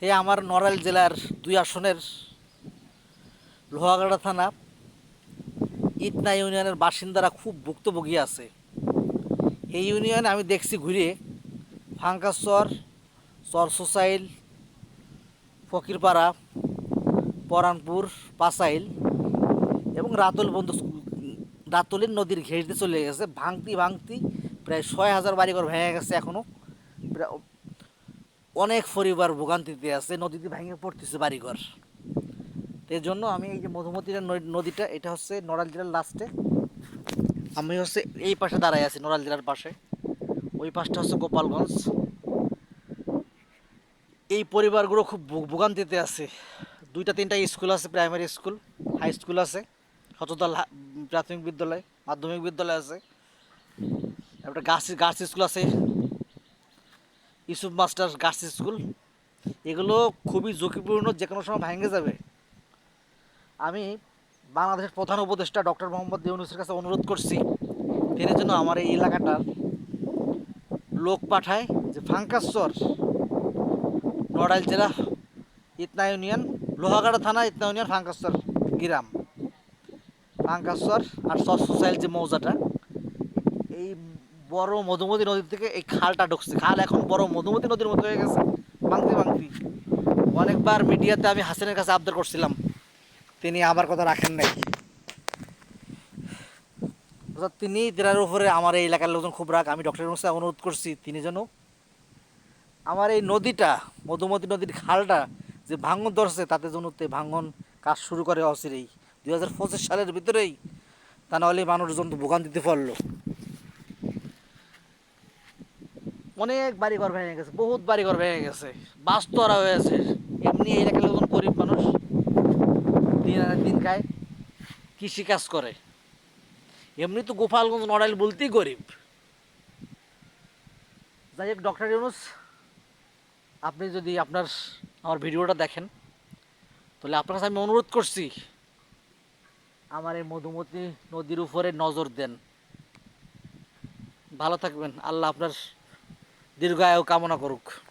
এই আমার নড়াইল জেলার 2 আসনের লোহাগাড়া থানা ইটনা ইউনিয়নের বাসিন্দারা খুব ভুক্তভোগী আছে। এই ইউনিয়নে আমি দেখছি ঘুরে ফাঙ্কাসচর, চর সোসাইল, ফকিরপাড়া, পরানপুর, পাসাইল এবং রাতুল বন্ধু রাতুলের নদীর ঘেঁষতে চলে গেছে। ভাঙতি ভাঙতি প্রায় 6,000 বাড়িঘর ভেঙে গেছে। এখনও প্রায় অনেক পরিবার ভোগান্তিতে আছে, নদীতে ভেঙে পড়তেছে বাড়িঘর। এর জন্য আমি এই যে মধুমতি নদীটা, এটা হচ্ছে নড়াইল জেলার লাস্টে। আমি হচ্ছে এই পাশে দাঁড়ায় আছি, নড়াইল জেলার পাশে। ওই পাশটা হচ্ছে গোপালগঞ্জ। এই পরিবারগুলো খুব ভোগান্তিতে আছে। 2-3টা স্কুল আছে, প্রাইমারি স্কুল, হাই স্কুল আছে, সচেতন প্রাথমিক বিদ্যালয়, মাধ্যমিক বিদ্যালয় আছে, একটা গার্লস স্কুল আছে, ইউসুফ মাস্টার গার্লস স্কুল। এগুলো খুবই ঝুঁকিপূর্ণ, যে কোনো সময় ভেঙে যাবে। আমি বাংলাদেশের প্রধান উপদেষ্টা ডক্টর মোহাম্মদ ইউনূসের কাছে অনুরোধ করছি, তিনি যেন আমার এই এলাকাটার লোক পাঠায়, যে ফাঙ্কাসচর, নড়াইল জেলা ইটনা ইউনিয়ন, লোহাগাড়া থানা, ইটনা ইউনিয়ন, ফাঙ্কাসচর গ্রাম, ফাঙ্কাসচর আর চর সোসাইল যে মৌজাটা, এই বড় মধুমতি নদী থেকে এই খালটা ঢুকছে। খাল এখন বড় মধুমতি নদীর মতো হয়ে গেছে, ভাঙতি ভাঙতি। অনেকবার মিডিয়াতে আমি হাসিনের কাছে আবদার করছিলাম, তিনি আমার কথা রাখেন নাই। তিনি তেনার উপরে আমার এই এলাকার লোকজন খুব রাগ। আমি ডক্টর ইউনূসকে অনুরোধ করছি, তিনি যেন আমার এই নদীটা, মধুমতি নদীর খালটা যে ভাঙন ধরছে, তাতে যেন ভাঙন কাজ শুরু করে অচিরেই, 2025 সালের ভিতরেই। তা নাহলে মানুষজন তো ভোগান্তিতে পড়লো। অনেক বাড়িঘর ভেঙে গেছে, বহুত বাড়িঘর ভেঙে গেছে, বাস্তরা হয়েছে। এমনি এই এলাকার লোকজন গরিব মানুষ, দিন আনে দিন খায়, কৃষিকাজ করে। এমনি তো গোপালগঞ্জ নড়াইল বলতেই গরিব। যাই হোক, ডক্টর ইউনূস, আপনি যদি আমার ভিডিওটা দেখেন, তাহলে আপনার কাছে আমি অনুরোধ করছি, আমার এই মধুমতি নদীর উপরে নজর দেন। ভালো থাকবেন, আল্লাহ আপনার দীর্ঘায়ু কামনা করুক।